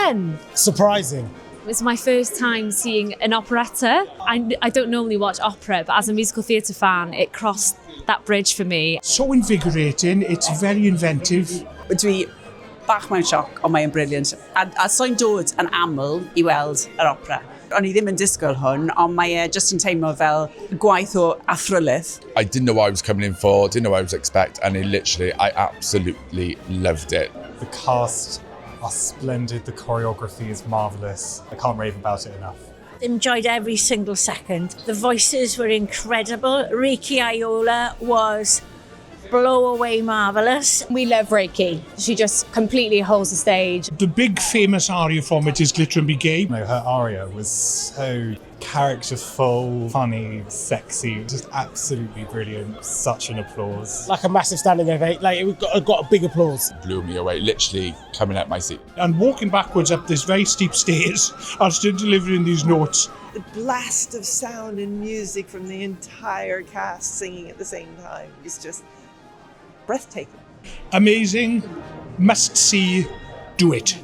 fun. Surprising. It was my first time seeing an operetta. I don't normally watch opera, but as a musical theatre fan, it crossed that bridge for me. So invigorating, it's very inventive. Dwi bach mewn sioc, ond mae'n brilliant. A so'n dod yn aml I weld yr opera. O'n I ddim yn disgwyl hwn, ond mae just yn teimlo fel gwaith o athrylith. I didn't know what I was coming in for, didn't know what I was expect, and I absolutely loved it. The cast are splendid, the choreography is marvellous. I can't rave about it enough. Enjoyed every single second. The voices were incredible. Ricky Iola was blow away marvellous. We love Reiki. She just completely holds the stage. The big famous aria from it is Glitter and Be Gay. You know, her aria was so characterful, funny, sexy, just absolutely brilliant. Such an applause. Like a massive standing ovation, like it got a big applause. Blew me away, literally coming at my seat. And walking backwards up this very steep stairs, I'm still delivering these notes. The blast of sound and music from the entire cast singing at the same time is just breathtaking. Amazing, must see, do it.